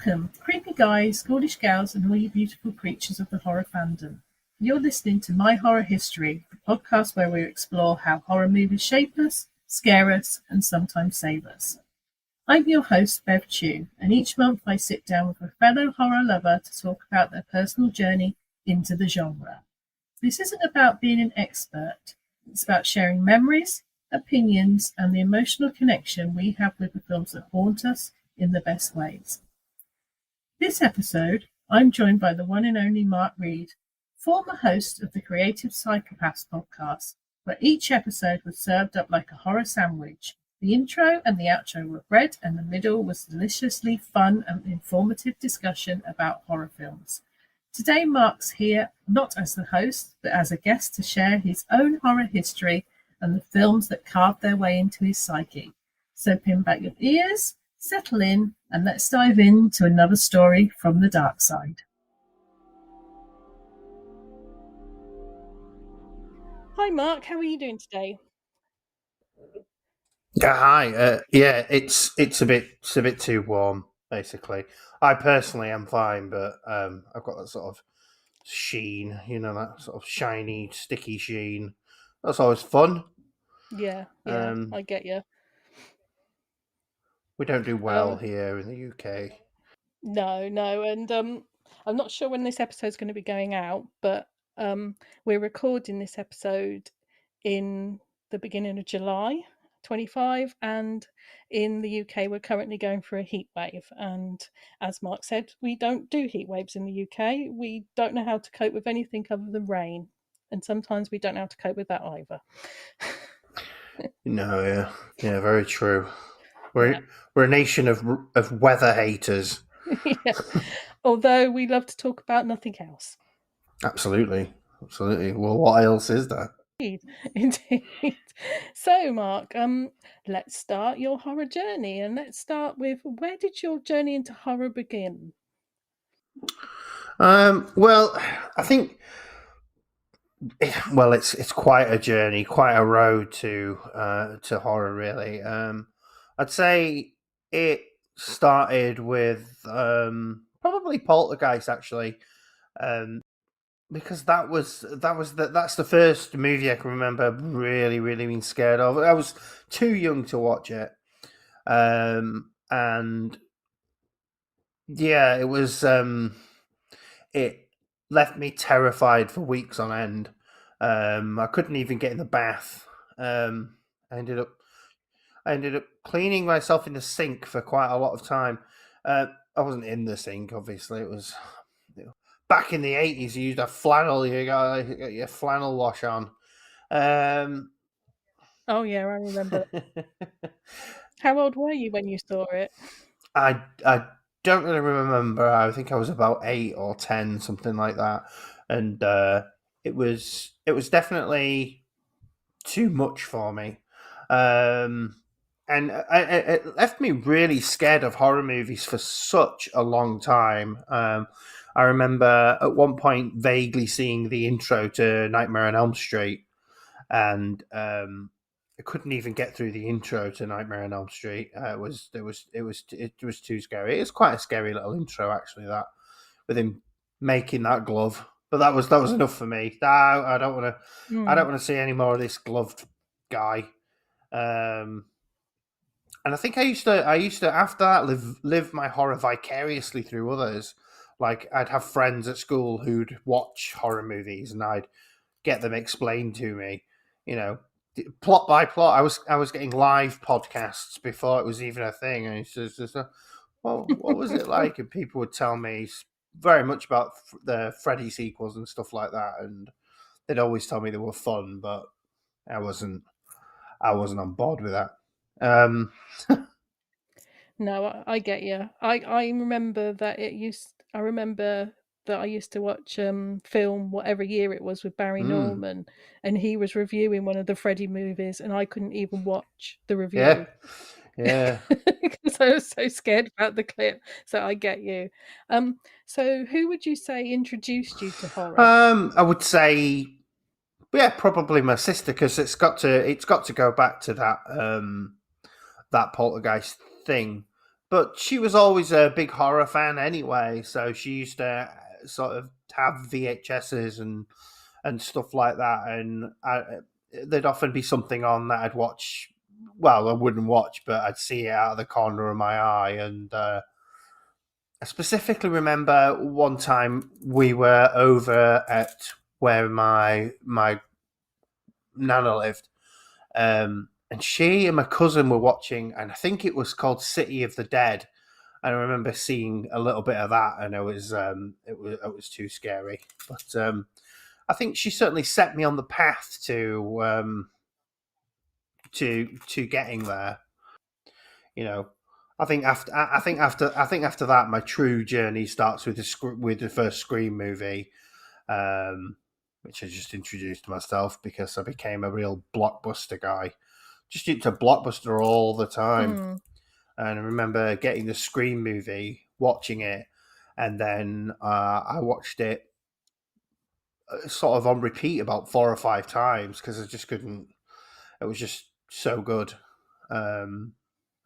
Welcome, creepy guys, ghoulish gals, and all you beautiful creatures of the horror fandom. You're listening to My Horror History, the podcast where we explore how horror movies shape us, scare us, and sometimes save us. I'm your host, Bev Chew, and each month I sit down with a fellow horror lover to talk about their personal journey into the genre. This isn't about being an expert, it's about sharing memories, opinions, and the emotional connection we have with the films that haunt us in the best ways. This episode, I'm joined by the one and only Mark Reid, former host of the Creative Psychopaths podcast, where each episode was served up like a horror sandwich. The intro and the outro were bread, and the middle was deliciously fun and informative discussion about horror films. Today, Mark's here not as the host, but as a guest to share his own horror history and the films that carved their way into his psyche. So pin back your ears, settle in, and let's dive into another story from the dark side. Hi, Mark. How are you doing today? Yeah, hi. It's a bit too warm, basically. I personally am fine, but I've got that sort of sheen, that sort of shiny, sticky sheen. That's always fun. Yeah, I get you. We don't do well here in the UK. No, and I'm not sure when this episode's going to be going out, but we're recording this episode in the beginning of July 25, and in the UK we're currently going through a heat wave, and as Mark said, we don't do heat waves in the UK. We don't know how to cope with anything other than rain, and sometimes we don't know how to cope with that either. No, yeah, very true. We're a nation of weather haters. Yeah. Although we love to talk about nothing else. Absolutely. Well, what else is there? Indeed. So, Mark, let's start your horror journey, and let's start with, where did your journey into horror begin? Well, I think. Well, it's quite a journey, quite a road to horror, really. I'd say it started with probably Poltergeist, actually, because that's the first movie I can remember really being scared of. I was too young to watch it, and yeah, it was. It left me terrified for weeks on end. I couldn't even get in the bath. I ended up cleaning myself in the sink for quite a lot of time. I wasn't in the sink, obviously. It was back in the 80s. You used a flannel. You got your flannel wash on. Oh yeah, I remember. How old were you when you saw it? I don't really remember. I think I was about 8 or 10, something like that, and it was definitely too much for me, and it left me really scared of horror movies for such a long time. I remember at one point vaguely seeing the intro to Nightmare on Elm Street, and I couldn't even get through the intro to Nightmare on Elm Street. It was too scary. It's quite a scary little intro, actually. That with him making that glove, but that was enough for me. No, I don't want to. I don't want to see any more of this gloved guy. And I think I used to after that live my horror vicariously through others. Like, I'd have friends at school who'd watch horror movies, and I'd get them explained to me. You know, plot by plot. I was getting live podcasts before it was even a thing, and it's just well, what was it like? And people would tell me very much about the Freddy sequels and stuff like that, and they'd always tell me they were fun, but I wasn't on board with that. No, I get you. I remember that I remember that I used to watch film whatever year it was with Barry Norman, and he was reviewing one of the Freddy movies, and I couldn't even watch the review. Yeah. Because I was so scared about the clip. So I get you. So who would you say introduced you to horror? I would say, yeah, probably my sister, because it's got to go back to that that Poltergeist thing. but she was always a big horror fan anyway, so she used to sort of have VHSs and stuff like that, and there'd often be something on that I'd watch. Well, I wouldn't watch, but I'd see it out of the corner of my eye. And I specifically remember one time we were over at where my nana lived, and she and my cousin were watching, and I think it was called City of the Dead. And I remember seeing a little bit of that, and it was too scary. But I think she certainly set me on the path to getting there. You know, I think after that, my true journey starts with the first Scream movie, which I just introduced myself because I became a real blockbuster guy. Just into blockbuster all the time. And I remember getting the Scream movie, watching it, and then I watched it sort of on repeat about 4 or 5 times because I just couldn't. It was just so good. And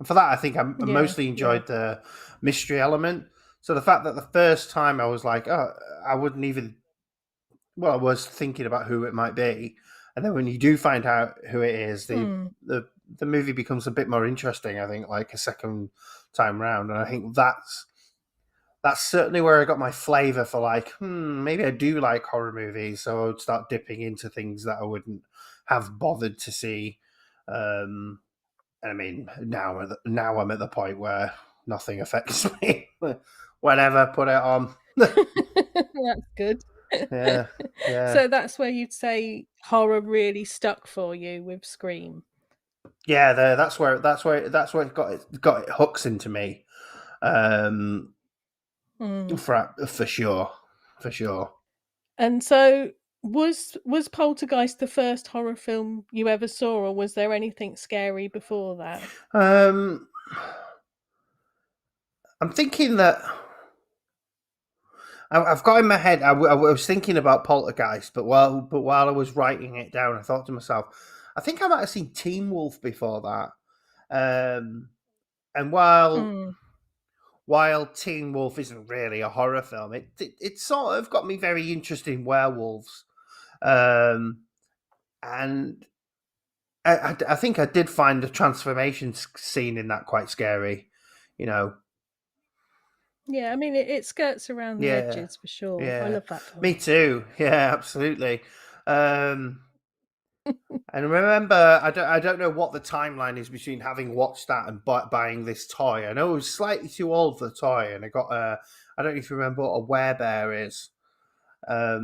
for that, I think I mostly enjoyed the mystery element. So the fact that the first time I was like, oh, I wouldn't even. Well, I was thinking about who it might be, and then when you do find out who it is, the movie becomes a bit more interesting. I think, like a second time round, and I think that's certainly where I got my flavor for like, maybe I do like horror movies, so I would start dipping into things that I wouldn't have bothered to see. And I mean, now I'm at the point where nothing affects me. Whatever, put it on. That's good. Yeah. So that's where you'd say horror really stuck for you with Scream. Yeah, that's where it got hooks into me. For sure. And so was Poltergeist the first horror film you ever saw, or was there anything scary before that? I'm thinking that I've got in my head. I was thinking about Poltergeist, but while I was writing it down, I thought to myself, I think I might have seen Teen Wolf before that. And while Teen Wolf isn't really a horror film, it sort of got me very interested in werewolves. And I think I did find the transformation scene in that quite scary. Yeah, I mean, it skirts around the edges for sure. Yeah. I love that film. Me too. Yeah, absolutely. And remember, I don't know what the timeline is between having watched that and buying this toy. I know I was slightly too old for the toy, and I got I don't know if you remember what a werebear is. But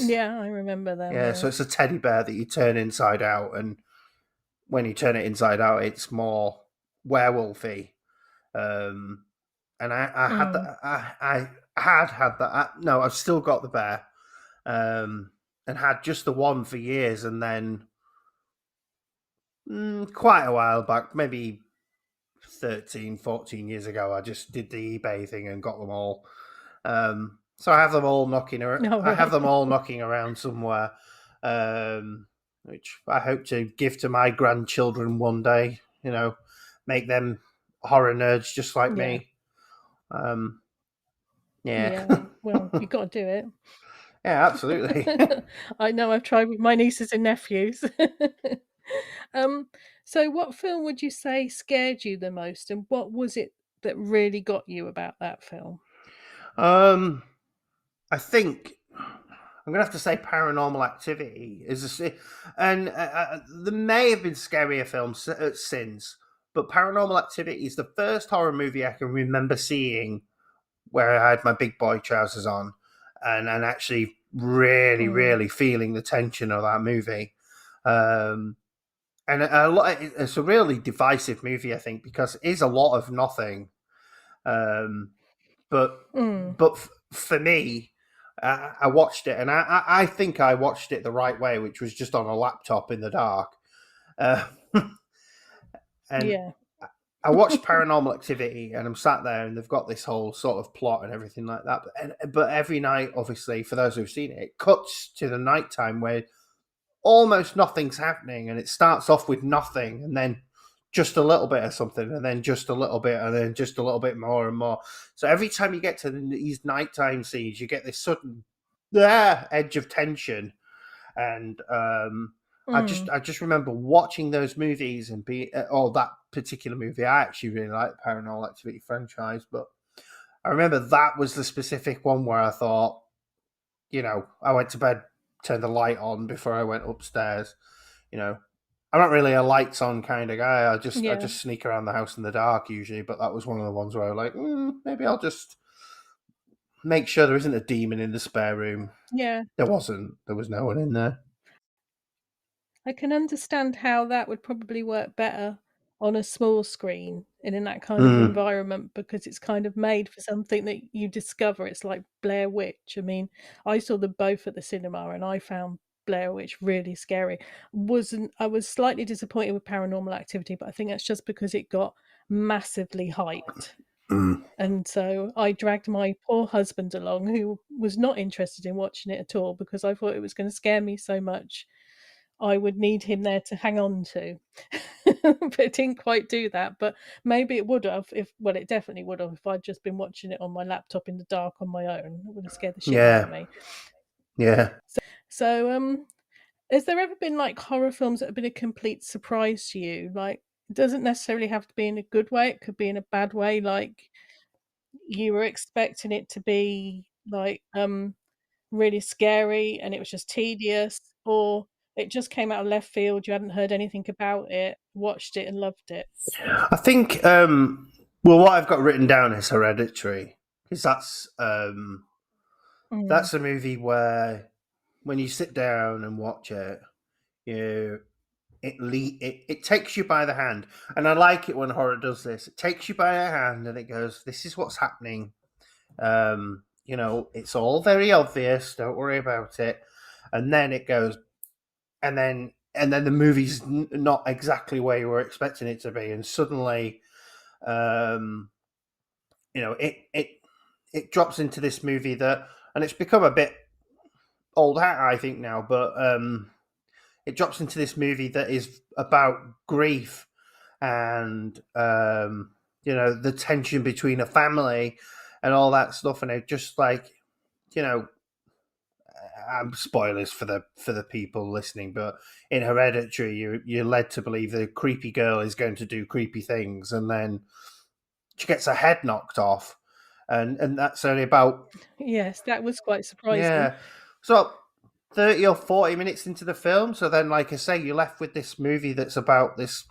yeah, I remember that. Yeah, so it's a teddy bear that you turn inside out, and when you turn it inside out, it's more werewolfy. And I had that. I had that. No, I've still got the bear, and had just the one for years, and then quite a while back, maybe 13, 14 years ago, I just did the eBay thing and got them all. So I have them all knocking around. Oh, right. I have them all knocking around somewhere, which I hope to give to my grandchildren one day. Make them horror nerds just like me. Yeah. Well, you've got to do it. Yeah, absolutely. I know I've tried with my nieces and nephews. So what film would you say scared you the most, and what was it that really got you about that film? I think I'm gonna have to say Paranormal Activity and there may have been scarier films since, but Paranormal Activity is the first horror movie I can remember seeing where I had my big boy trousers on and actually really feeling the tension of that movie. And it's a really divisive movie, I think, because it is a lot of nothing. But for me, I watched it, and I think I watched it the right way, which was just on a laptop in the dark. And I watched Paranormal Activity, and I'm sat there, and they've got this whole sort of plot and everything like that. But every night, obviously, for those who've seen it, it cuts to the nighttime where almost nothing's happening, and it starts off with nothing, and then just a little bit of something, and then just a little bit, and then just a little bit more and more. So every time you get to these nighttime scenes, you get this sudden edge of tension. And I just remember watching those movies and that particular movie. I actually really like the Paranormal Activity franchise, but I remember that was the specific one where I thought, I went to bed, turned the light on before I went upstairs. I'm not really a lights on kind of guy. I Yeah. just sneak around the house in the dark usually, but that was one of the ones where I was like, maybe I'll just make sure there isn't a demon in the spare room. Yeah. There wasn't. There was no one in there. I can understand how that would probably work better on a small screen and in that kind of environment, because it's kind of made for something that you discover. It's like Blair Witch. I mean, I saw them both at the cinema and I found Blair Witch really scary. I was slightly disappointed with Paranormal Activity, but I think that's just because it got massively hyped. And so I dragged my poor husband along, who was not interested in watching it at all, because I thought it was going to scare me so much I would need him there to hang on to. But it didn't quite do that. But maybe it would have, it definitely would have if I'd just been watching it on my laptop in the dark on my own. It would have scared the shit out of me. Yeah. So has there ever been like horror films that have been a complete surprise to you? Like, it doesn't necessarily have to be in a good way, it could be in a bad way. Like, you were expecting it to be like really scary and it was just tedious, or it just came out of left field, you hadn't heard anything about it, watched it and loved it. I think what I've got written down is Hereditary, because that's a movie where when you sit down and watch it, it takes you by the hand. And I like it when horror does this. It takes you by the hand and it goes, this is what's happening. It's all very obvious, don't worry about it. And then it goes, and then the movie's not exactly where you were expecting it to be, and suddenly it drops into this movie and it's become a bit old hat, I think, now, but it drops into this movie that is about grief and the tension between a family and all that stuff, and it just like, I'm spoilers for the people listening, but in Hereditary, you're led to believe the creepy girl is going to do creepy things, and then she gets her head knocked off, and that's only about Yes, that was quite surprising. So 30 or 40 minutes into the film. So then, like I say, you're left with this movie that's about this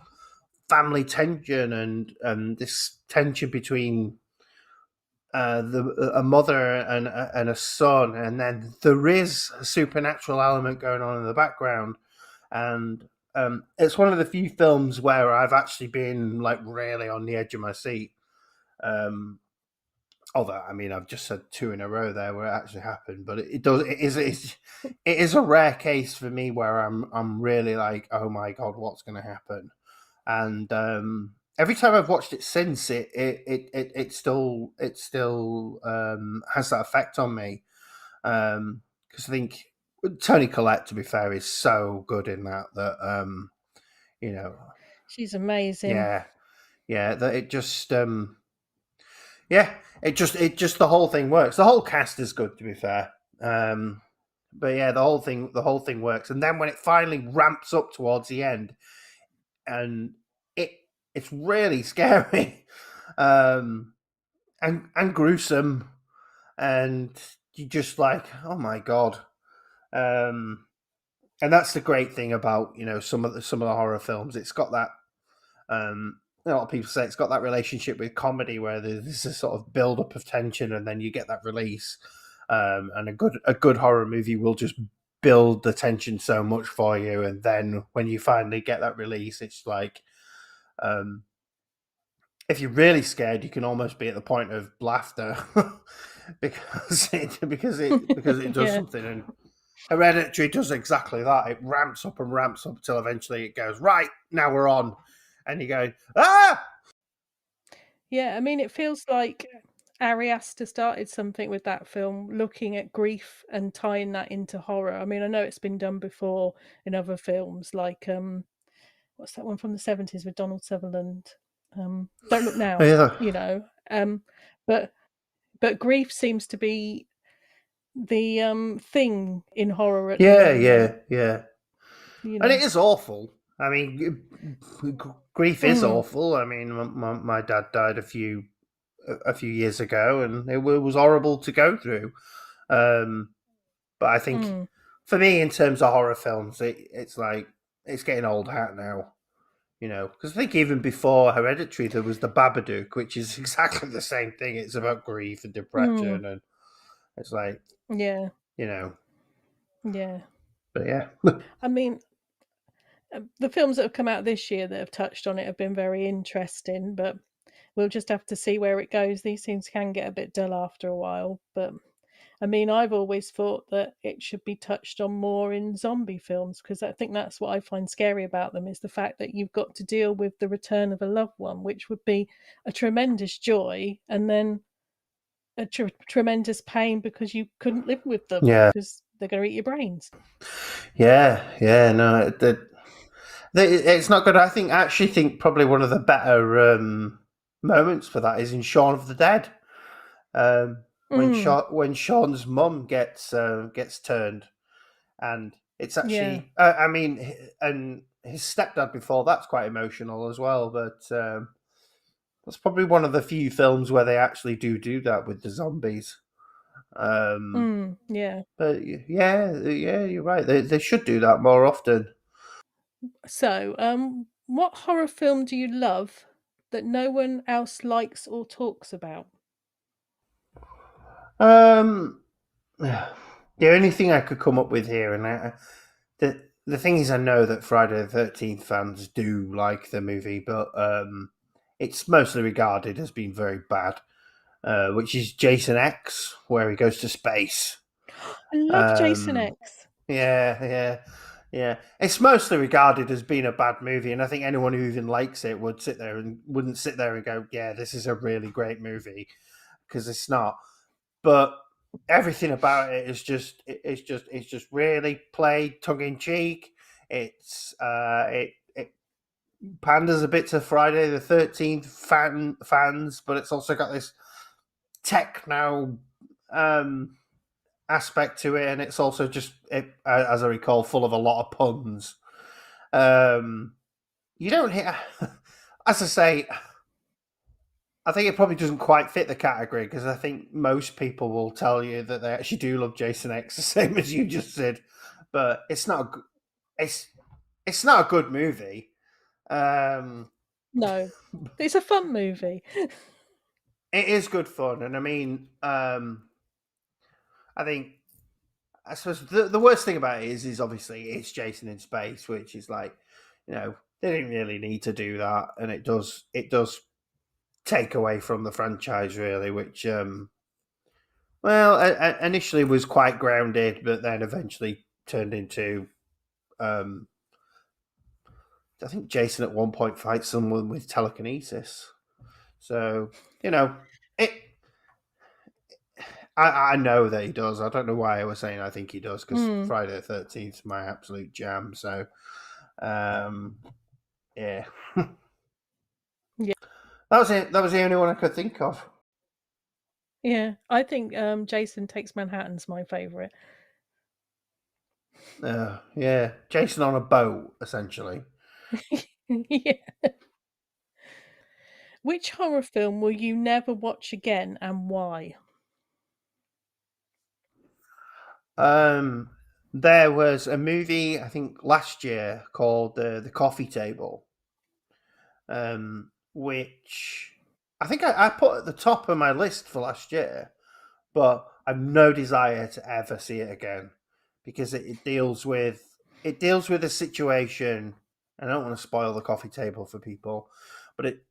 family tension and this tension between a mother and a son, and then there is a supernatural element going on in the background, and it's one of the few films where I've actually been like really on the edge of my seat. Although, I mean, I've just said two in a row there where it actually happened, but it is a rare case for me where I'm really like, oh my god, what's going to happen? And every time I've watched it since, it still has that effect on me. Because I think Toni Collette, to be fair, is so good in that she's amazing. That it just it just the whole thing works. The whole cast is good, to be fair. But yeah, the whole thing works. And then when it finally ramps up towards the end, and it's really scary, and gruesome, and you just like, oh my god. And that's the great thing about some of the horror films. It's got that. A lot of people say it's got that relationship with comedy where there's a sort of build up of tension and then you get that release. And a good horror movie will just build the tension so much for you, and then when you finally get that release, it's like, if you're really scared, you can almost be at the point of laughter because it does something. And Hereditary does exactly that. It ramps up and ramps up until eventually it goes, right, now we're on. And you go, ah! Yeah, I mean, it feels like Ari Aster started something with that film, looking at grief and tying that into horror. I mean, I know it's been done before in other films, like what's that one from the 70s with Donald Sutherland? Don't Look Now, Yeah. you know. But grief seems to be the thing in horror at the Yeah, moment. yeah. You And know. it is awful. I mean, grief is Mm, awful. I mean, my dad died a few years ago, and it was horrible to go through. But I think mm, for me, in terms of horror films, it's like it's getting old hat now. You know, because I think even before Hereditary, there was the Babadook, which is exactly the same thing. It's about grief and mm, depression, and it's like, yeah, you know, yeah. but yeah, I mean, the films that have come out this year that have touched on it have been very interesting, but we'll just have to see where it goes. These things can get a bit dull after a while, but I mean, I've always thought that it should be touched on more in zombie films because I think that's what I find scary about them is the fact that you've got to deal with the return of a loved one, which would be a tremendous joy, and then a tremendous pain because you couldn't live with them yeah, because they're going to eat your brains. yeah. No, it's not good. I actually think probably one of the better moments for that is in Shaun of the Dead. When Mm, Sean's mum gets turned, and it's yeah. actually I mean, and his stepdad before that's quite emotional as well. But that's probably one of the few films where they actually do that with the zombies. Um, Yeah. but yeah, you're right. They should do that more often. So, what horror film do you love that no one else likes or talks about? Um, the only thing I could come up with here, and the thing is, I know that Friday the 13th fans do like the movie, but it's mostly regarded as being very bad. Which is Jason X, where he goes to space. I love Jason Um, X. yeah. It's mostly regarded as being a bad movie, and I think anyone who even likes it wouldn't sit there and go, "Yeah, this is a really great movie," because it's not. But everything about it is it's just really played tongue in cheek. It panders a bit to Friday the 13th fans, but it's also got this techno um, aspect to it, and it's also as I recall, full of a lot of puns. Um, you don't hear, as I say, I think it probably doesn't quite fit the category because I think most people will tell you that they actually do love Jason X, the same as you just said, but it's it's not a good movie. Um, No, it's a fun movie. it is good fun, and I mean, I think I suppose the worst thing about it is obviously it's Jason in space, which is like, you know, they didn't really need to do that, and it does take away from the franchise really, which initially was quite grounded, but then eventually turned into um, I think Jason at one point fights someone with telekinesis. So you know it. I know that he does. I don't know why I was saying I think he does because Mm, Friday the 13th is my absolute jam. So um, yeah, yeah, that was it. That was the only one I could think of. yeah. I think Jason Takes Manhattan's my favourite. Yeah, Jason on a boat, essentially. Yeah. Which horror film will you never watch again and why? Um, there was a movie I think last year called The Coffee Table, which I think I put at the top of my list for last year, but I've no desire to ever see it again because it deals with a situation. I don't want to spoil The Coffee Table for people, but it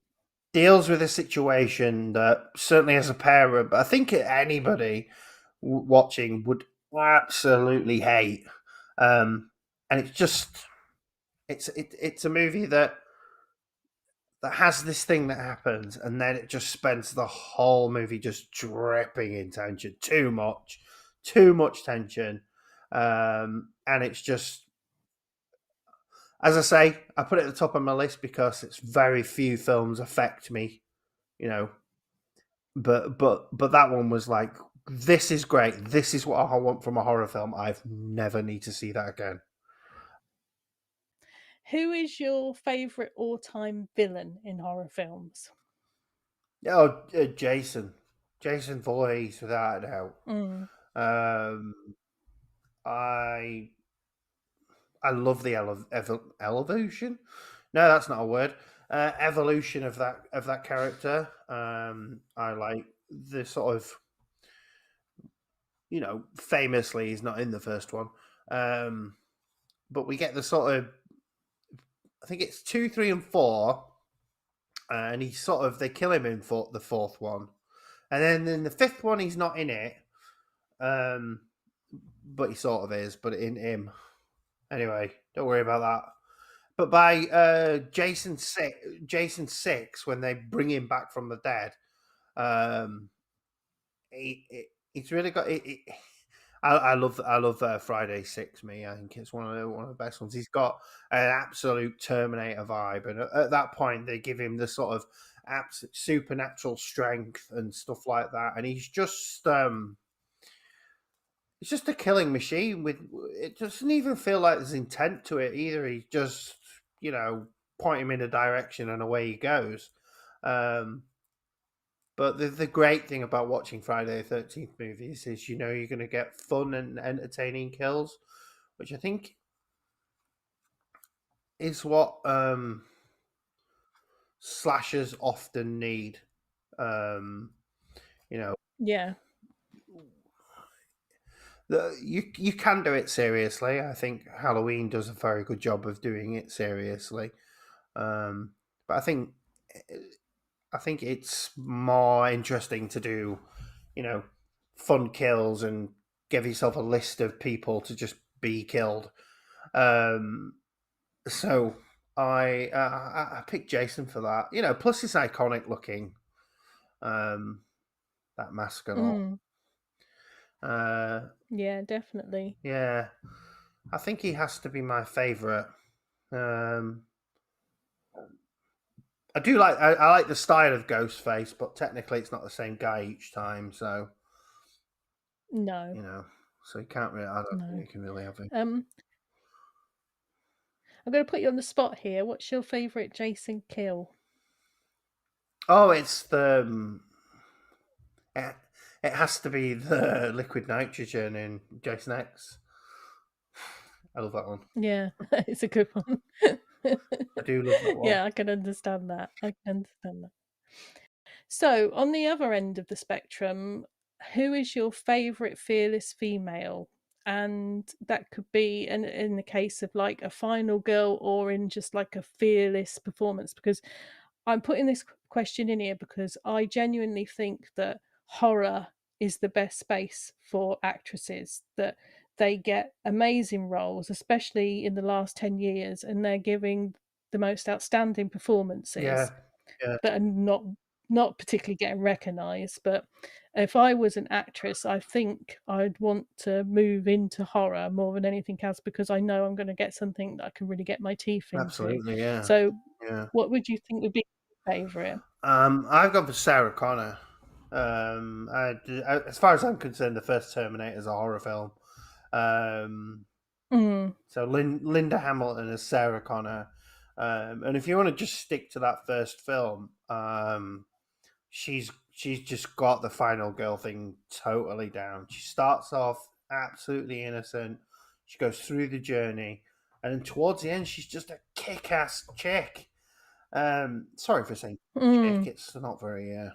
deals with a situation that certainly as a parent, but I think anybody watching would absolutely hate. And it's a movie that has this thing that happens, and then it just spends the whole movie just dripping in tension. Too much tension, and it's just As I say, I put it at the top of my list because it's very few films affect me, you know. But that one was like, this is great. This is what I want from a horror film. I've never need to see that again. Who is your favourite all-time villain in horror films? Oh, Jason Voorhees, without a doubt. Mm. Um, I I love the evolution. No, that's not a word. Evolution of that character. I like the sort of, famously he's not in the first one, but we get the sort of, I think it's 2, 3, and 4, and he sort of, they kill him in the fourth one, and then in the fifth one he's not in it, but he sort of is, but in him. Anyway, don't worry about that. But by Jason 6, when they bring him back from the dead, it's really got it. I love Friday 6. I think it's one of the best ones. He's got an absolute Terminator vibe, and at that point they give him the sort of absolute supernatural strength and stuff like that, and he's just it's just a killing machine. With it doesn't even feel like there's intent to it either. He just, point him in a direction and away he goes. But the great thing about watching Friday the 13th movies is, you're going to get fun and entertaining kills, which I think is what slashers often need. Yeah. You can do it seriously. I think Halloween does a very good job of doing it seriously. But I think it's more interesting to do, fun kills and give yourself a list of people to just be killed. So I picked Jason for that. Plus it's iconic looking, that mask and all. Yeah, definitely. Yeah, I think he has to be my favorite. I do like I like the style of Ghostface, but technically it's not the same guy each time, so No. so you can't really. I don't think No. you can really have it. I'm going to put you on the spot here. What's your favourite Jason kill? Oh, it's the. It has to be the liquid nitrogen in Jason X. I love that one. Yeah, it's a good one. I do love that one. Yeah, I can understand that. So, on the other end of the spectrum, who is your favourite fearless female? And that could be in the case of like a final girl or in just like a fearless performance. Because I'm putting this question in here because I genuinely think that horror is the best space for actresses, that they get amazing roles, especially in the last 10 years, and they're giving the most outstanding performances Yeah. that are not particularly getting recognised. But if I was an actress, I think I'd want to move into horror more than anything else because I know I'm going to get something that I can really get my teeth into. Absolutely, yeah. So, Yeah. what would you think would be your favourite? I've gone for Sarah Connor. As far as I'm concerned, the first Terminator is a horror film. So Linda Hamilton as Sarah Connor, and if you want to just stick to that first film, she's just got the final girl thing totally down. She starts off absolutely innocent. She goes through the journey, and then towards the end, she's just a kick-ass chick. Sorry for saying chick. It's not very.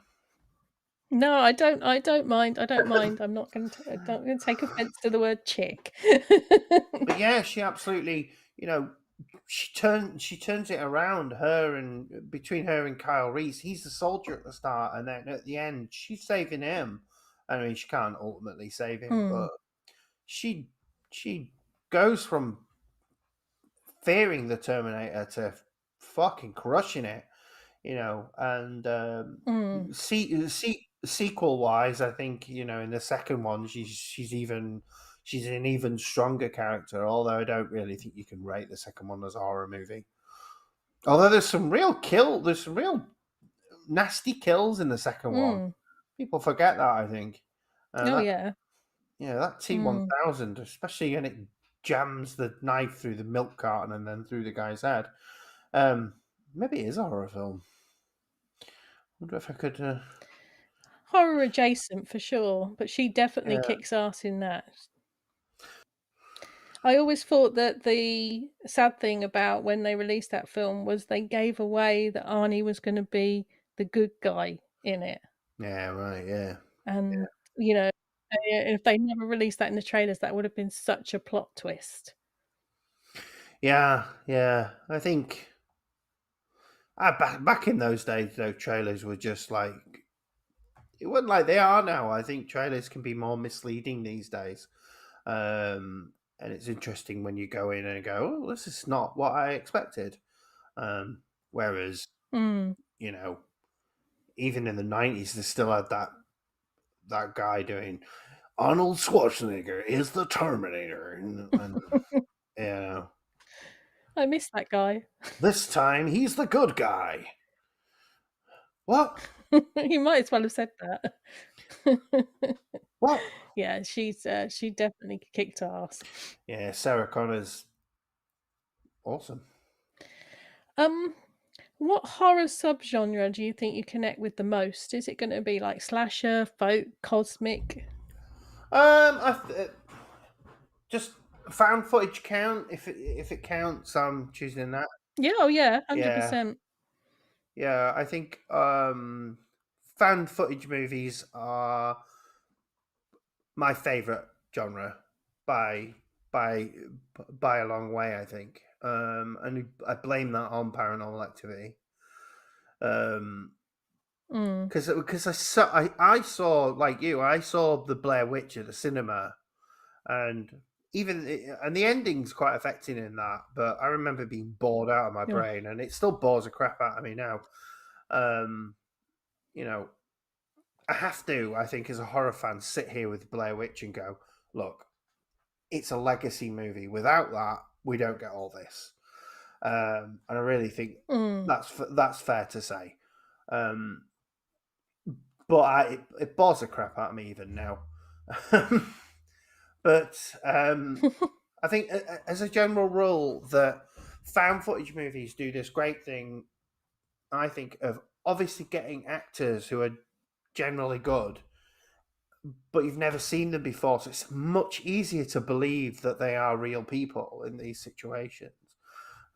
No, I don't. I don't mind. I don't mind. I'm not going to. Don't going to take offence to the word chick. But yeah, she absolutely. She turns it around. Between her and Kyle Reese, he's the soldier at the start, and then at the end, she's saving him. I mean, she can't ultimately save him, but she goes from fearing the Terminator to fucking crushing it, and sequel wise, I think, in the second one, she's even she's an even stronger character. Although I don't really think you can rate the second one as a horror movie. Although there's some real nasty kills in the second one. People forget that, I think. Oh, That yeah. that T-1000, especially when it jams the knife through the milk carton and then through the guy's head. Maybe it is a horror film. I wonder if I could. Horror adjacent for sure, but she definitely kicks ass in that. I always thought that the sad thing about when they released that film was they gave away that Arnie was going to be the good guy in it. Yeah, right, yeah. And, you know, if they never released that in the trailers, that would have been such a plot twist. Yeah. I think back in those days, though, trailers were just like it wasn't like they are now. I think trailers can be more misleading these days, and it's interesting when you go in and go, "Oh, this is not what I expected." Whereas, you know, even in the 90s, they still had that guy doing Arnold Schwarzenegger is the Terminator, and you know. I miss that guy. This time he's the good guy. What? You might as well have said that. What? Yeah, she definitely kicked ass. Yeah, Sarah Connor's awesome. What horror subgenre do you think you connect with the most? Is it going to be like slasher, folk, cosmic? Just found footage count. If it counts, I'm choosing that. Yeah, oh yeah, 100%. Yeah. I think found footage movies are my favorite genre by by a long way. I think, and I blame that on Paranormal Activity. Because I saw like you, I saw the Blair Witch at the cinema, and the ending's quite affecting in that. But I remember being bored out of my brain, and it still bores the crap out of me now. You know, I have to, I think, as a horror fan, sit here with Blair Witch and go, look, it's a legacy movie. Without that, we don't get all this. And I really think that's fair to say. But it bores the crap out of me even now. But I think, as a general rule, that found footage movies do this great thing, I think, of obviously getting actors who are generally good, but you've never seen them before, so it's much easier to believe that they are real people in these situations.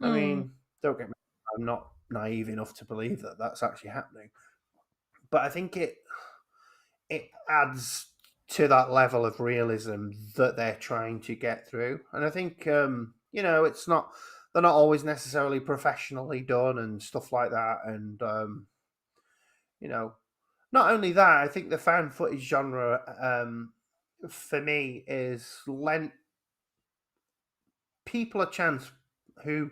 I mean, don't get me wrong, I'm not naive enough to believe that that's actually happening, but I think it adds to that level of realism that they're trying to get through. And I think, it's not, they're not always necessarily professionally done and stuff like that. And, not only that, I think the found footage genre, for me, is lent people a chance who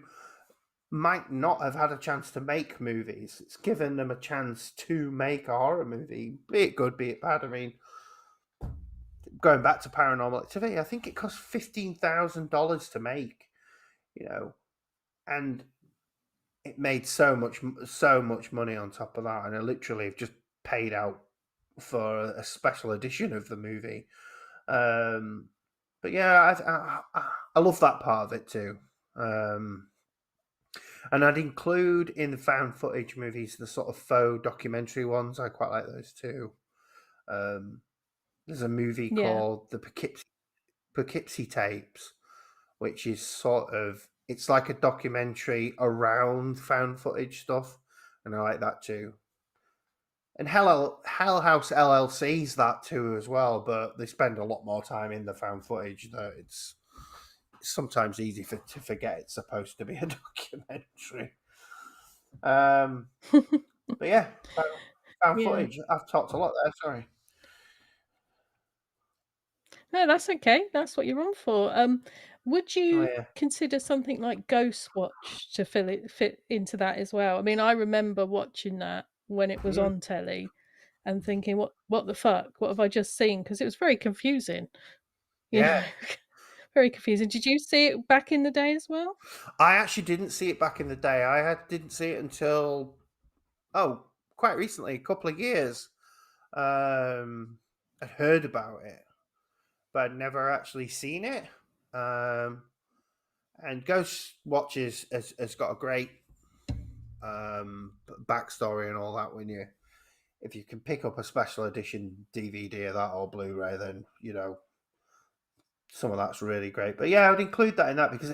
might not have had a chance to make movies. It's given them a chance to make a horror movie, be it good, be it bad. I mean, going back to Paranormal Activity, I think it cost $15,000 to make, and it made so much money on top of that, and I literally have just paid out for a special edition of the movie. But yeah, I love that part of it too. And I'd include in the found footage movies the sort of faux documentary ones. I quite like those too. There's a movie called the Poughkeepsie Tapes, which is it's like a documentary around found footage stuff, and I like that too. And Hell House LLC's that too as well, but they spend a lot more time in the found footage. That it's sometimes easy to forget it's supposed to be a documentary. But yeah, found footage. I've talked a lot there. Sorry. No, that's okay. That's what you're on for. Would you consider something like Ghostwatch to fit into that as well? I mean, I remember watching that when it was on telly and thinking, what the fuck? What have I just seen? Because it was very confusing. You Yeah. know, very confusing. Did you see it back in the day as well? I actually didn't see it back in the day. Didn't see it until quite recently, a couple of years. I'd heard about it, but I'd never actually seen it. And Ghost Watches has got a great backstory and all that. When you if you can pick up a special edition DVD of that or Blu-ray, then some of that's really great. But yeah, I would include that in that because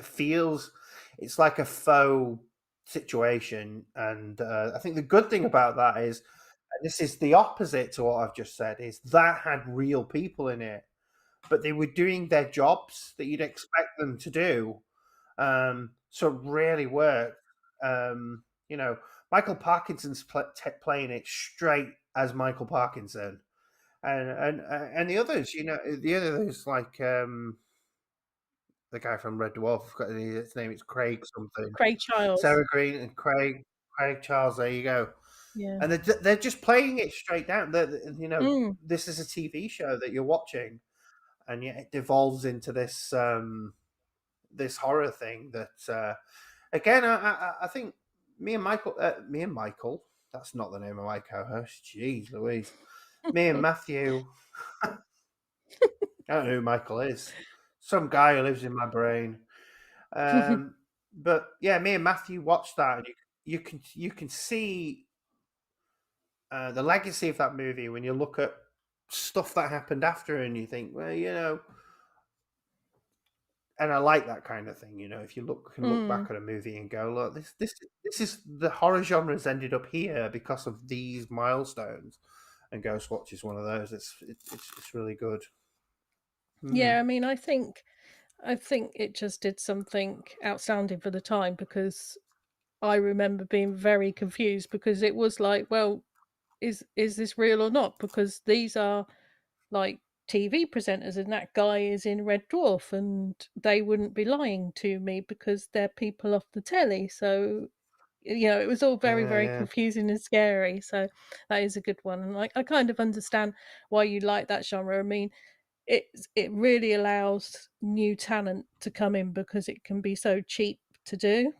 it's like a faux situation, and I think the good thing about that is, and this is the opposite to what I've just said, is that had real people in it, but they were doing their jobs that you'd expect them to do. So it really worked. Um, you know, Michael Parkinson's playing it straight as Michael Parkinson, and the others, the others like the guy from Red Dwarf. His name is Craig something. Craig Charles. Sarah Green and Craig Charles. There you go. Yeah. And they're just playing it straight down. Mm. This is a TV show that you're watching, and yet it devolves into this horror thing that again I think me and Michael. That's not the name of my co-host. Jeez Louise. Me and Matthew. I don't know who Michael is. Some guy who lives in my brain. But yeah, me and Matthew watched that, and you can see the legacy of that movie when you look at stuff that happened after, and you think, well, and I like that kind of thing. If you can look back Mm. at a movie and go, look, this is the horror genre has ended up here because of these milestones, and Ghostwatch is one of those. It's really good. Yeah, I mean, I think it just did something outstanding for the time because I remember being very confused because it was like, well, is this real or not? Because these are like TV presenters, and that guy is in Red Dwarf, and they wouldn't be lying to me because they're people off the telly. So it was all very, Yeah, very yeah. confusing and scary. So that is a good one, and I kind of understand why you like that genre. I mean, it really allows new talent to come in because it can be so cheap to do.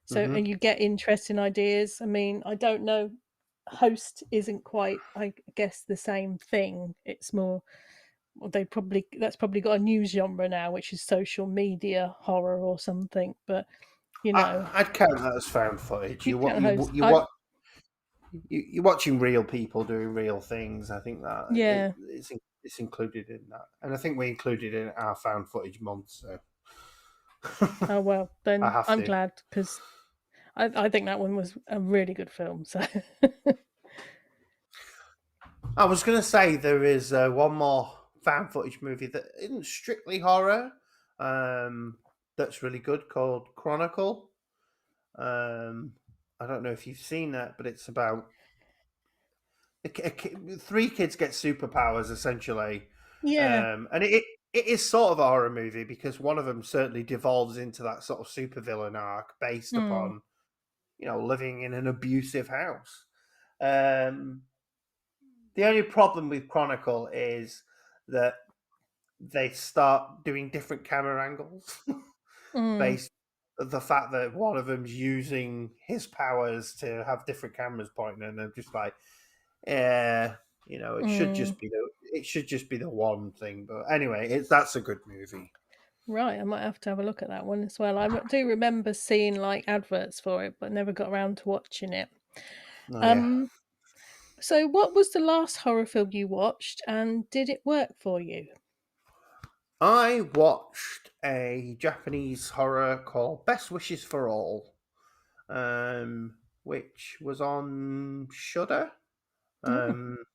So Hmm. and you get interesting ideas. I mean, I don't know. Host isn't quite, I guess, the same thing. It's more. Well, that's probably got a new genre now, which is social media horror or something. But I'd count that as found footage. you can't host. I You're watching real people doing real things. I think that Yeah. it's included in that, and I think we included in our found footage month. So Oh well, I then have I'm to. glad because I think that one was a really good film. So I was going to say there is one more found footage movie that isn't strictly horror. Um, that's really good called Chronicle. I don't know if you've seen that, but it's about three kids get superpowers essentially, yeah. and it is sort of a horror movie because one of them certainly devolves into that sort of supervillain arc based Mm, upon living in an abusive house. Um, the only problem with Chronicle is that they start doing different camera angles mm, based on the fact that one of them's using his powers to have different cameras pointing, and they're just like, yeah, mm. it should just be the one thing. But anyway, that's a good movie. Right, I might have to have a look at that one as well. I do remember seeing like adverts for it, but never got around to watching it. Oh yeah, Um, so what was the last horror film you watched, and did it work for you? I watched a Japanese horror called Best Wishes for All, which was on Shudder. Oh, Um,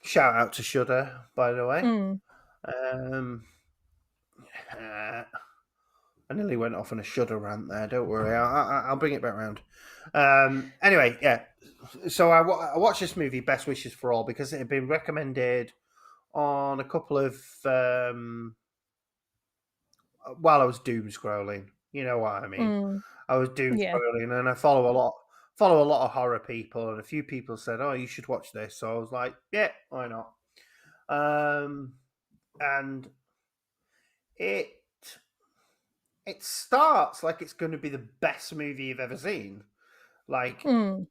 Shout out to Shudder, by the way. mm, Um, uh, I nearly went off on a Shudder rant there. Don't worry, I'll bring it back around. Anyway, yeah. So I watched this movie, Best Wishes for All, because it had been recommended on a couple of while I was doom scrolling. You know what I mean? mm, I was doom yeah. scrolling, and I follow a lot of horror people, and a few people said, "Oh, you should watch this." So I was like, "Yeah, why not?" Um, and it starts like it's going to be the best movie you've ever seen. Like Mm.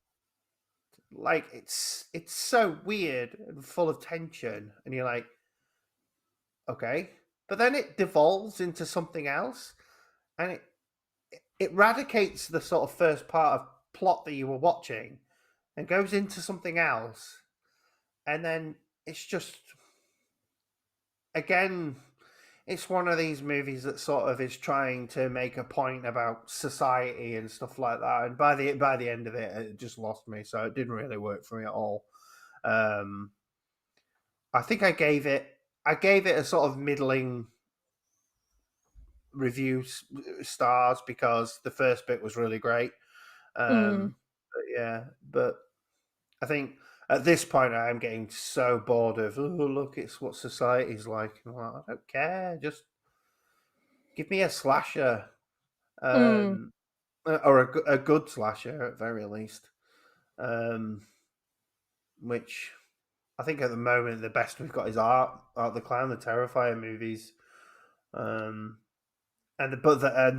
it's so weird and full of tension, and you're like, okay, but then it devolves into something else, and it eradicates the sort of first part of plot that you were watching, and goes into something else, and then it's just again. It's one of these movies that sort of is trying to make a point about society and stuff like that. And by the end of it, it just lost me. So it didn't really work for me at all. Um, I think I gave it a sort of middling review stars because the first bit was really great. Mm. But I think at this point I am getting so bored of, oh look, it's what society's like. And I'm like, I don't care. Just give me a slasher. Mm. Um, or a good slasher at very least. Which I think at the moment the best we've got is Art the Clown, the Terrifier movies, and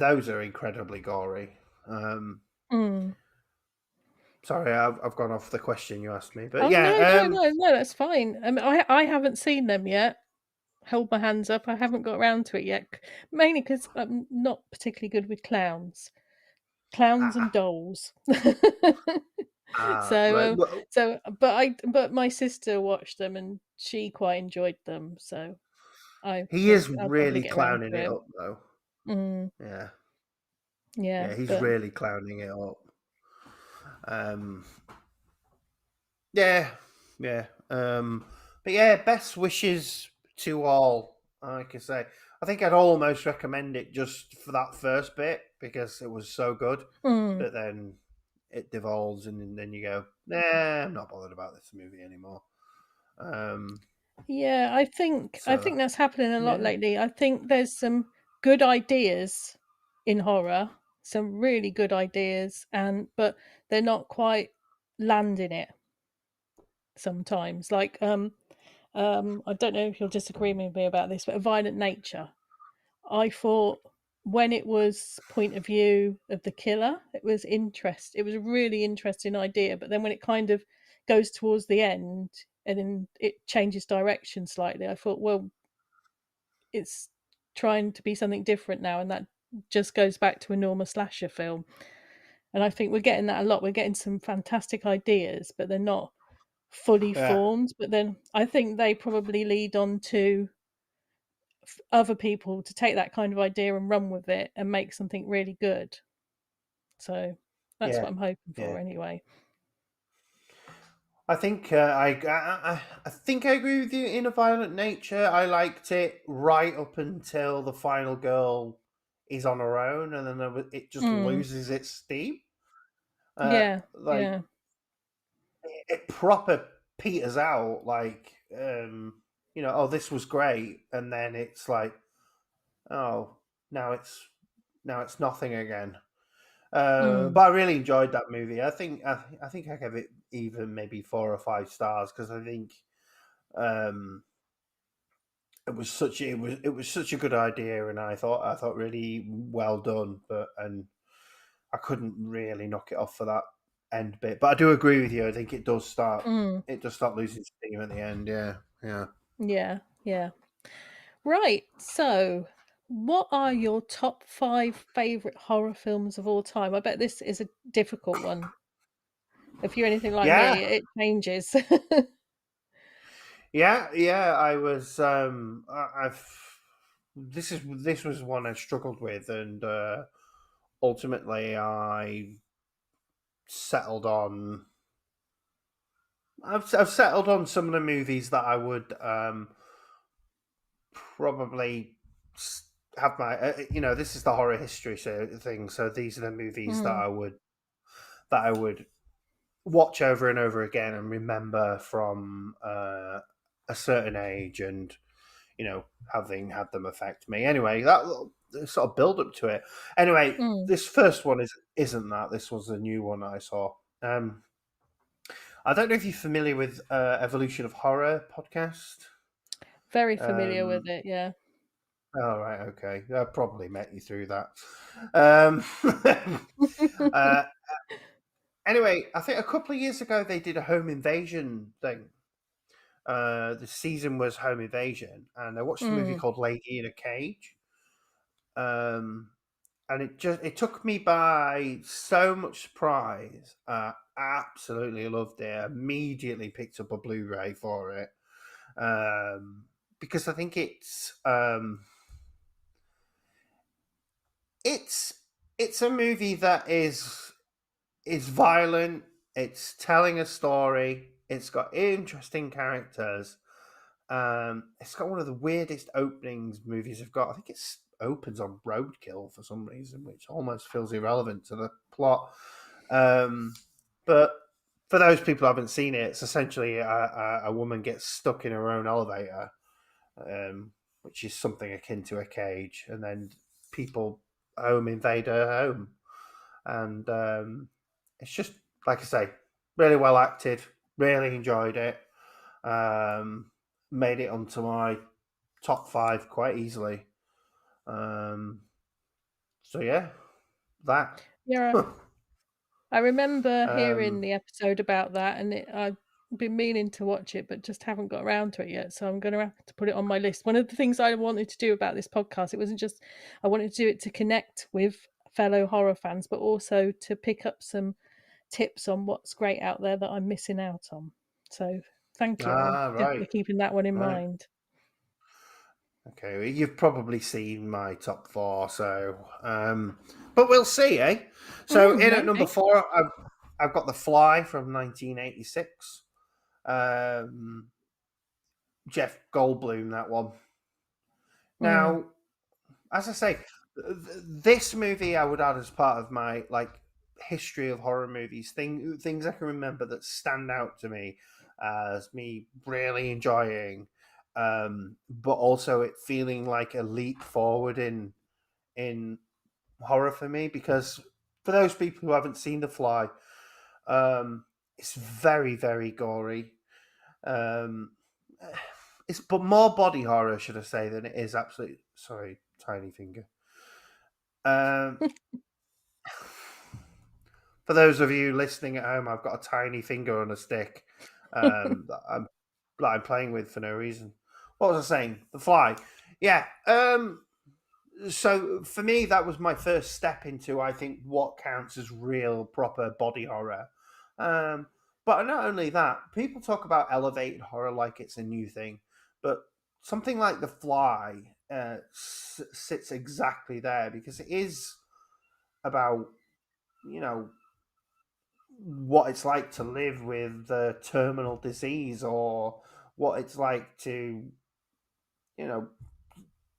those are incredibly gory. Mm. Sorry, I've gone off the question you asked me, but Oh, no, yeah, no, no, no, that's fine. I mean, I haven't seen them yet. Hold my hands up, I haven't got around to it yet. Mainly because 'cause I'm not particularly good with clowns. Clowns and ah, dolls. right. So, Well, but my sister watched them and she quite enjoyed them, so I he think is I'll probably really get around clowning to it it. up, though. Mm, Yeah, yeah, yeah, he's but really clowning it up. Um, Yeah, yeah. But yeah, best wishes to all. I can say, I think I'd almost recommend it just for that first bit because it was so good. mm, But then it devolves, and then you go, nah, I'm not bothered about this movie anymore. Um, yeah, I so think that's happening a lot yeah, lately. I think there's some good ideas in horror, some really good ideas, and but they're not quite landing it sometimes. Like I don't know if you'll disagree with me about this, but A Violent Nature. I thought when it was point of view of the killer, it was a really interesting idea. But then when it kind of goes towards the end and then it changes direction slightly, I thought, well, it's trying to be something different now, and that just goes back to a normal slasher film. And I think we're getting that a lot. We're getting some fantastic ideas, but they're not fully yeah, formed. But then I think they probably lead on to other people to take that kind of idea and run with it and make something really good. So that's yeah, what I'm hoping yeah. for anyway. I think I think I agree with you in a violent nature. I liked it right up until the final girl is on her own, and then it just Mm, loses its steam. yeah, Like yeah. it proper peters out. Like oh, this was great, and then it's like, oh, now it's nothing again. But Mm, I really enjoyed that movie. I think I gave it even maybe 4 or 5 stars because I think um, it was such a good idea, and I thought really well done. But and I couldn't really knock it off for that end bit. But I do agree with you. I think mm, it does start losing steam at the end. Yeah, yeah. yeah, yeah. Right. So, what are your top five favorite horror films of all time? I bet this is a difficult one. If you're anything like Yeah, me, it changes. yeah. I was. I've. This was one I struggled with, and ultimately I settled on. I've settled on some of the movies that I would probably have my. This is the horror history thing. So these are the movies Mm, that I would watch over and over again and remember from a certain age, and having had them affect me. Anyway, that sort of build up to it. Anyway, mm. this first one isn't that. This was a new one I saw. I don't know if you're familiar with Evolution of Horror podcast. Very familiar with it, yeah. Oh, right, okay. I probably met you through that. Um, uh, anyway, I think a couple of years ago they did a home invasion thing. The season was home invasion, and I watched a movie Mm. called Lady in a Cage. Um, and it took me by so much surprise. Absolutely loved it. Immediately picked up a Blu-ray for it, because I think it's it's a movie that is violent. It's telling a story. It's got interesting characters. It's got one of the weirdest openings movies have got. I think it opens on roadkill for some reason, which almost feels irrelevant to the plot. But for those people who haven't seen it, it's essentially a woman gets stuck in her own elevator, which is something akin to a cage, and then people home invade her home, and it's just like I say, really well acted. Really enjoyed it. Made it onto my top 5 quite easily. So yeah, that. Yeah, I remember hearing um, the episode about that, and I've been meaning to watch it, but just haven't got around to it yet. So I'm going to have to put it on my list. One of the things I wanted to do about this podcast, it wasn't just I wanted to do it to connect with fellow horror fans, but also to pick up some tips on what's great out there that I'm missing out on. So thank you. I'm right, definitely keeping that one in right. mind. Okay, well, you've probably seen my top 4, so but we'll see, eh? So in at number Maybe. 4, I've got The Fly from 1986. Jeff Goldblum, that one. Mm. Now, as I say, this movie I would add as part of my history of horror movies. Things I can remember that stand out to me as me really enjoying, but also it feeling like a leap forward in horror for me. Because for those people who haven't seen The Fly, it's very very gory. Um, it's but more body horror, should I say, than it is absolute. Sorry, tiny finger. Um, for those of you listening at home, I've got a tiny finger on a stick that I'm playing with for no reason. What was I saying? The Fly. Yeah. So for me, that was my first step into, I think, what counts as real, proper body horror. Um, but not only that, people talk about elevated horror like it's a new thing, but something like The Fly sits exactly there because it is about, you know, what it's like to live with the terminal disease, or what it's like to, you know,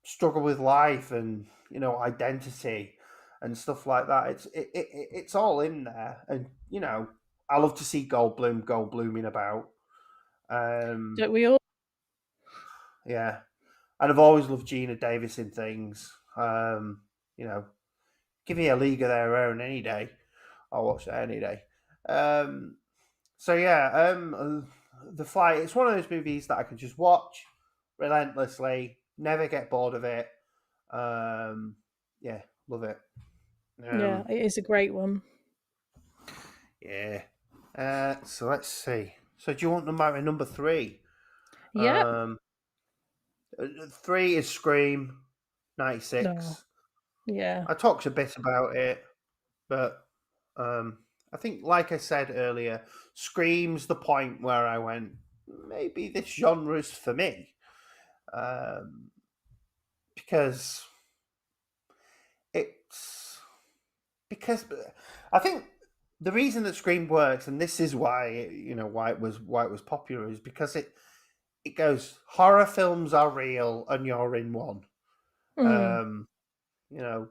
struggle with life and, you know, identity and stuff like that. It's all in there, and you know, I love to see Goldbluming about. Don't we all? Yeah, and I've always loved Gina Davis in things. You know, give me a League of Their Own any day. I'll watch that any day. So yeah, The Fly. It's one of those movies that I can just watch relentlessly, never get bored of it. Yeah, love it. Yeah, it is a great one. Yeah. So let's see. So do you want number 3? Yeah. Um, 3 is Scream No. '96. Yeah. I talked a bit about it, but I think, like I said earlier, Scream's the point where I went, maybe this genre's for me, because it's because I think the reason that Scream works, and this is why why it was popular, is because it goes, horror films are real and you're in one. Mm. Um, you know,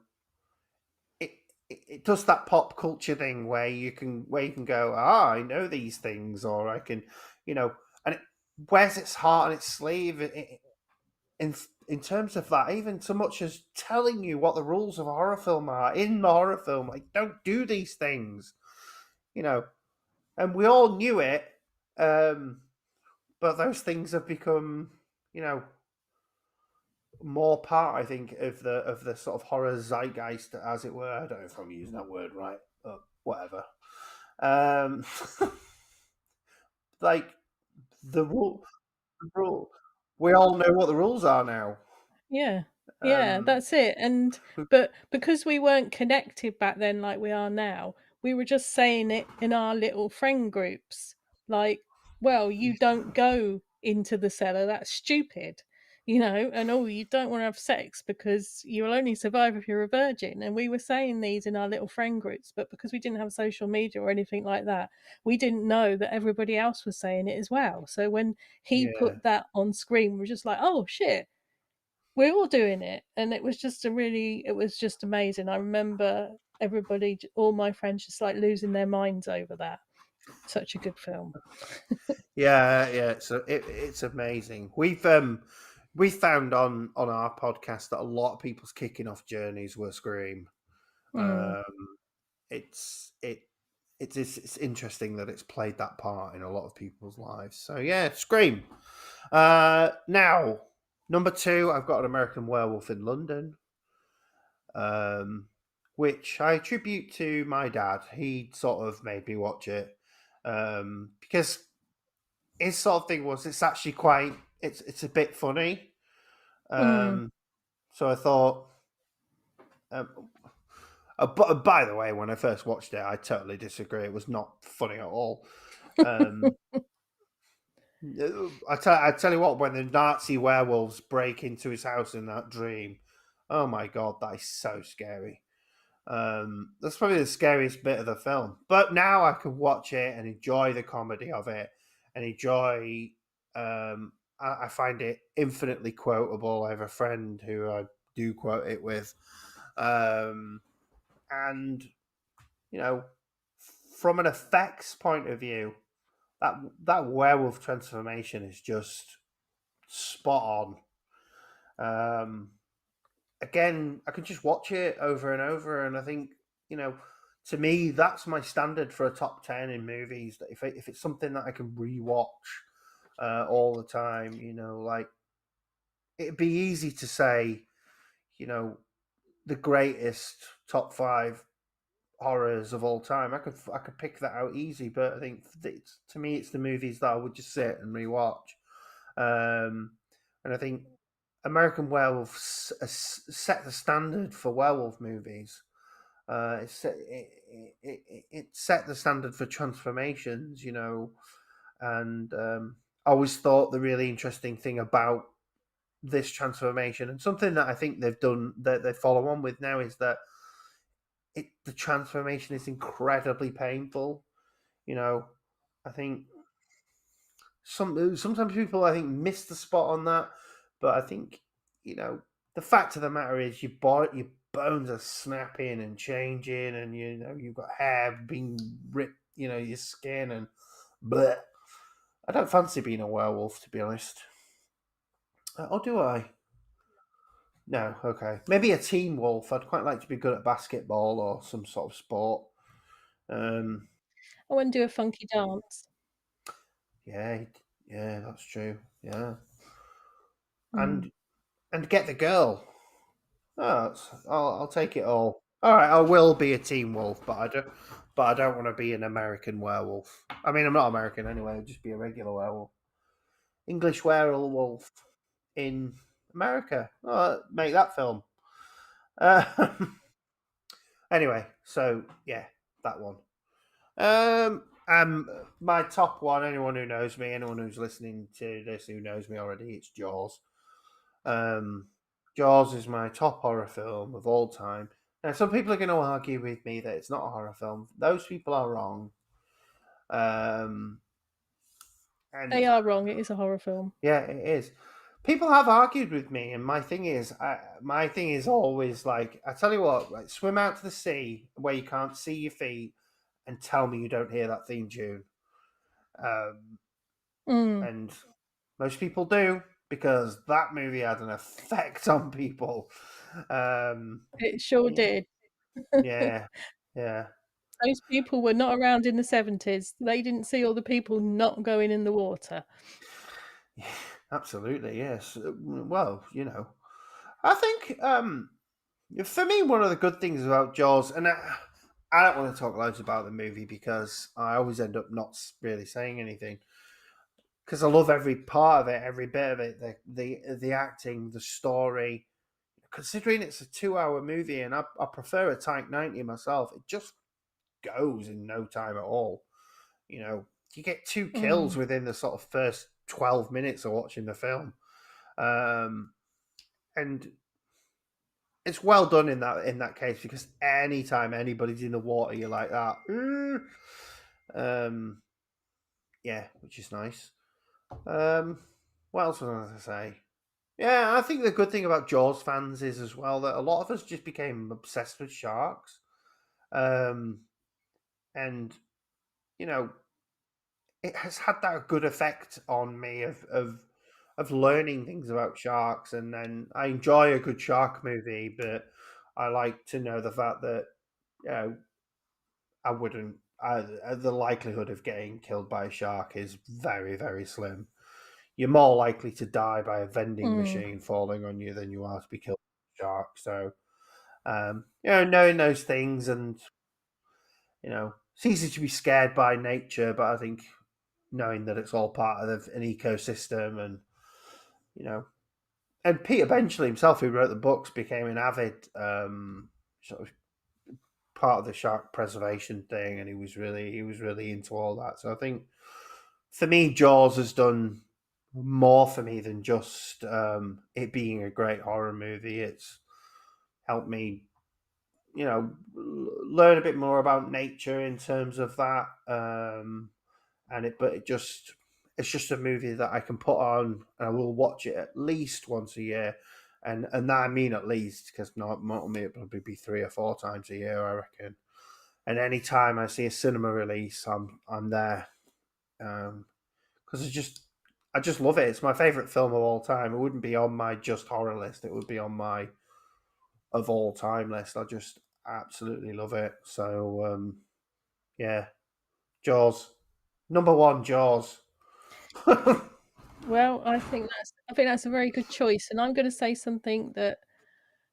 it does that pop culture thing where you can go, I know these things, or I can, you know, and it wears its heart on its sleeve in in terms of that, even so much as telling you what the rules of a horror film are in the horror film. Like, don't do these things, you know. And we all knew it, but those things have become, you know, more part, I think, of the sort of horror zeitgeist, as it were. I don't know if I'm using that word right, but whatever. Um, like the rule. We all know what the rules are now. Yeah. Yeah, Um, that's it, and but because we weren't connected back then like we are now, we were just saying it in our little friend groups, like, "Well, you don't go into the cellar, that's stupid," and, "Oh, you don't wanna have sex because you'll only survive if you're a virgin," and we were saying these in our little friend groups, but because we didn't have social media or anything like that, we didn't know that everybody else was saying it as well, so when he yeah, put that on screen, we're just like, "Oh, shit." We're all doing it, and it was just amazing. I remember all my friends just, like, losing their minds over that. Such a good film. yeah. So it's amazing. We found on our podcast that a lot of people's kicking off journeys were Scream. Mm. Um, it's it it's interesting that it's played that part in a lot of people's lives. So yeah, Scream. Now number two, I've got An American Werewolf in London, which I attribute to my dad. He sort of made me watch it because his sort of thing was it's actually quite it's a bit funny. Mm. So I thought. Um, but by the way, when I first watched it, I totally disagree. It was not funny at all. Um, I tell you what, when the Nazi werewolves break into his house in that dream, oh my god, that is so scary. That's probably the scariest bit of the film. But now I can watch it and enjoy the comedy of it, and enjoy. I find it infinitely quotable. I have a friend who I do quote it with, and you know, from an effects point of view, that werewolf transformation is just spot on. Again, I could just watch it over and over, and I think to me, that's my standard for a top 10 in movies. That if it's something that I can rewatch all the time, like it'd be easy to say, you know, the greatest top five horrors of all time. I could pick that out easy, but I think to me, it's the movies that I would just sit and rewatch. And I think American Werewolf set the standard for werewolf movies. It set the standard for transformations, and I always thought the really interesting thing about this transformation, and something that I think they've done that they follow on with now, is that the transformation is incredibly painful. I think sometimes people I think miss the spot on that, but I think the fact of the matter is your bones are snapping and changing, and you've got hair being ripped, your skin and bleh. I don't fancy being a werewolf, to be honest. Or do I? No, okay. Maybe a teen wolf. I'd quite like to be good at basketball or some sort of sport. Um, I wanna do a funky dance. yeah, yeah, that's true. Yeah, Mm. and get the girl. Oh, I'll take it all. All right, I will be a teen wolf, but I don't want to be an American werewolf. I mean, I'm not American anyway. I'll just be a regular werewolf. English werewolf in America. Oh, make that film. Uh, anyway, so yeah, that one. My top one. Anyone who knows me, anyone who's listening to this who knows me already, it's Jaws. Um, Jaws is my top horror film of all time. Now, some people are going to argue with me that it's not a horror film. Those people are wrong. Um, They and are wrong, it is a horror film. yeah, it is. People have argued with me, and my thing is always like, I tell you what, like, swim out to the sea where you can't see your feet, and tell me you don't hear that theme tune. Um, Mm. and most people do, because that movie had an effect on people. It sure Yeah, did. yeah, yeah. Those people were not around in the '70s. They didn't see all the people not going in the water. Absolutely, yes. Well, I think for me, one of the good things about Jaws, and I don't want to talk loads about the movie because I always end up not really saying anything because I love every part of it, every bit of it, the acting, the story. Considering it's a 2 hour movie, and I prefer a tight 90 myself, it just goes in no time at all. You get two kills Mm. within the sort of first 12 minutes of watching the film. Um, and it's well done in that case because anytime anybody's in the water, you're like that. Yeah, which is nice. What else was I going to say? Yeah, I think the good thing about Jaws fans is as well that a lot of us just became obsessed with sharks. Um, and you know, it has had that good effect on me of learning things about sharks, and then I enjoy a good shark movie, but I like to know the fact that you know I wouldn't. The likelihood of getting killed by a shark is very, very slim. You're more likely to die by a vending Mm. machine falling on you than you are to be killed by a shark. So, knowing those things, and it's easy to be scared by nature, but I think knowing that it's all part of an ecosystem, and you know, and Peter Benchley himself, who wrote the books, became an avid sort of part of the shark preservation thing, and he was really into all that. So I think for me, Jaws has done more for me than just it being a great horror movie. It's helped me, learn a bit more about nature in terms of that. But it's just a movie that I can put on and I will watch it at least once a year, and that I mean at least because not me it probably be 3 or 4 times a year I reckon. And any time I see a cinema release, I'm there because I just love it. It's my favorite film of all time. It wouldn't be on my just horror list. It would be on my of all time list. I just absolutely love it. So yeah, Jaws, number one, Jaws. Well, I think that's a very good choice, and I'm going to say something that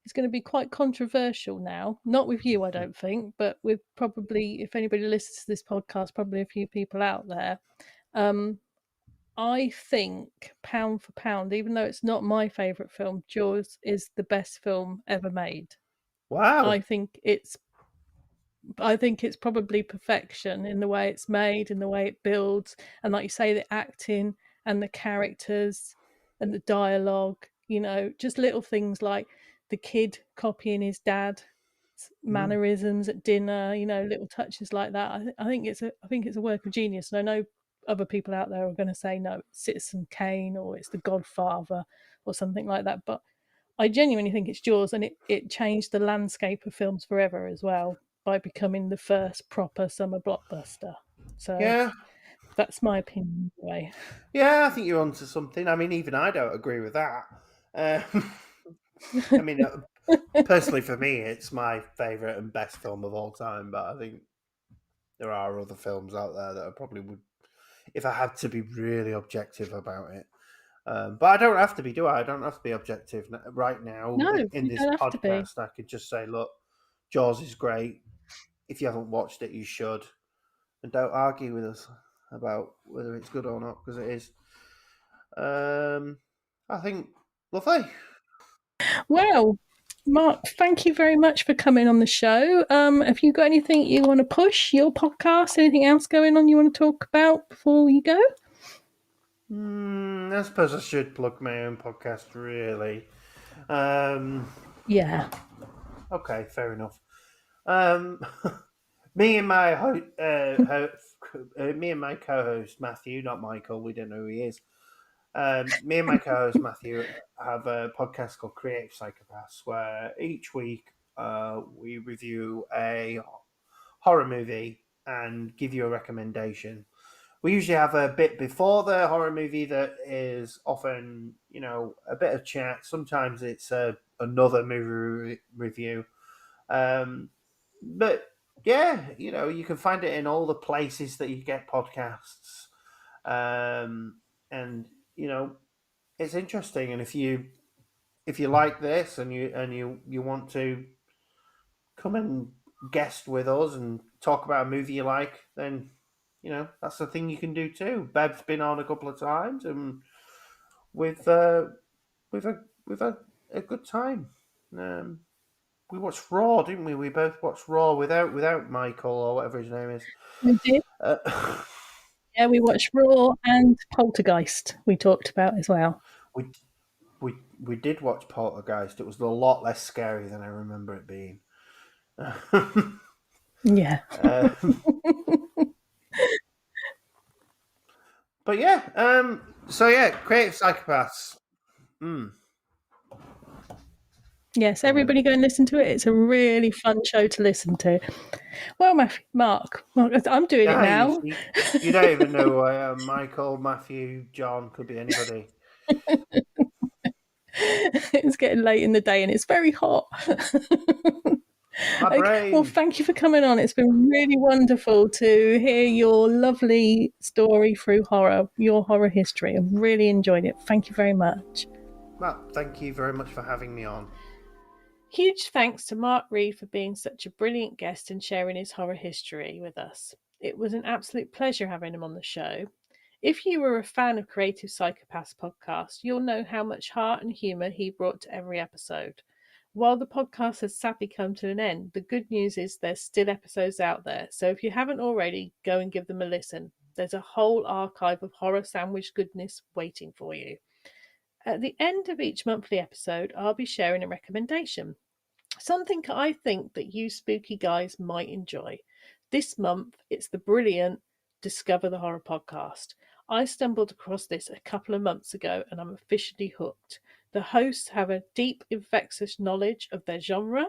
is going to be quite controversial now. Not with you, I don't think, but with probably if anybody listens to this podcast, probably a few people out there. Um, I think pound for pound, even though it's not my favourite film, Jaws is the best film ever made. I Wow. think it's I think it's probably perfection in the way it's made, in the way it builds, and like you say, the acting and the characters and the dialogue. Just little things like the kid copying his dad's Mm. mannerisms at dinner. Little touches like that. I think it's a work of genius, and I know other people out there are going to say no, it's Citizen Kane or it's The Godfather or something like that, but I genuinely think it's Jaws, and it changed the landscape of films forever as well by becoming the first proper summer blockbuster. So Yeah, that's my opinion anyway. yeah. I think you're onto something. I mean, even I don't agree with that. I mean, personally, for me, it's my favorite and best film of all time. But I think there are other films out there that I probably would, if I had to be really objective about it. But I don't have to be, do I? I don't have to be objective right now No, in you this don't have to be. podcast. I could just say, look, Jaws is great. If you haven't watched it, you should, and don't argue with us about whether it's good or not because it is. Um, I think lovely. Well, Mark, thank you very much for coming on the show. Have you got anything you want to push? Your podcast? Anything else going on you want to talk about before we go? I suppose I should plug my own podcast, really. Um, Yeah. okay, fair enough. Um, me and my me and my co-host Matthew, not Michael. We don't know who he is. Me and my co-host Matthew have a podcast called Creative Psychopaths, where each week we review a horror movie and give you a recommendation. We usually have a bit before the horror movie that is often, a bit of chat. Sometimes it's another movie review. Um, but yeah, you can find it in all the places that you get podcasts. And, it's interesting. And if you like this and you want to come and guest with us and talk about a movie you like, then that's the thing you can do too. Bev's been on a couple of times, and we've a good time. We watched Raw, didn't we? We both watched Raw without Michael or whatever his name is. We did. Uh, Yeah, we watched Raw and Poltergeist. We talked about as well. we did watch Poltergeist. It was a lot less scary than I remember it being. Yeah. But yeah, so yeah, Creative Psychopaths. Yes, everybody go and listen to it. It's a really fun show to listen to. Well, Mark, I'm doing it now. You don't even know who I am. Michael, Matthew, John, could be anybody. It's getting late in the day and it's very hot. My brain. Well, thank you for coming on. It's been really wonderful to hear your lovely story through horror, your horror history. I've really enjoyed it. Thank you very much. Well, thank you very much for having me on. Huge thanks to Mark Reid for being such a brilliant guest and sharing his horror history with us. It was an absolute pleasure having him on the show. If you were a fan of Creative Psychopaths podcast, you'll know how much heart and humour he brought to every episode. While the podcast has sadly come to an end, the good news is there's still episodes out there, so if you haven't already, go and give them a listen. There's a whole archive of horror sandwich goodness waiting for you. At the end of each monthly episode, I'll be sharing a recommendation. Something I think that you spooky guys might enjoy. This month, it's the brilliant Discover the Horror podcast. I stumbled across this a couple of months ago and I'm officially hooked. The hosts have a deep, infectious knowledge of their genre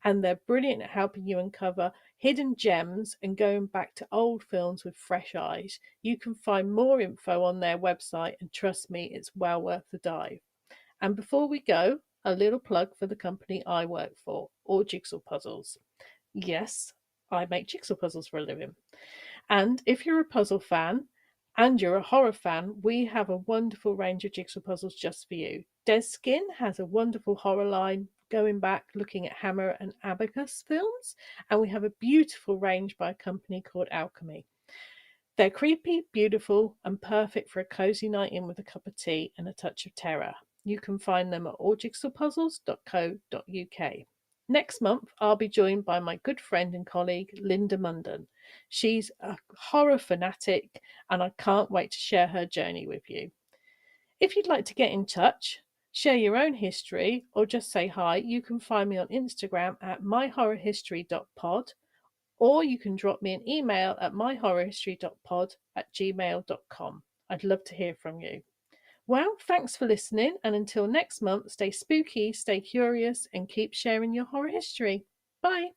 and they're brilliant at helping you uncover hidden gems and going back to old films with fresh eyes. You can find more info on their website and trust me, it's well worth the dive. And before we go, a little plug for the company I work for, or Jigsaw Puzzles. Yes, I make jigsaw puzzles for a living. And if you're a puzzle fan and you're a horror fan, we have a wonderful range of jigsaw puzzles just for you. Des Skin has a wonderful horror line going back looking at Hammer and Abacus films, and we have a beautiful range by a company called Alchemy. They're creepy, beautiful, and perfect for a cozy night in with a cup of tea and a touch of terror. You can find them at alljigsawpuzzles.co.uk. Next month, I'll be joined by my good friend and colleague, Linda Munden. She's a horror fanatic, and I can't wait to share her journey with you. If you'd like to get in touch, share your own history, or just say hi, you can find me on Instagram at myhorrorhistory.pod, or you can drop me an email at myhorrorhistory.pod@gmail.com. I'd love to hear from you. Well, thanks for listening, and until next month, stay spooky, stay curious, and keep sharing your horror history. Bye.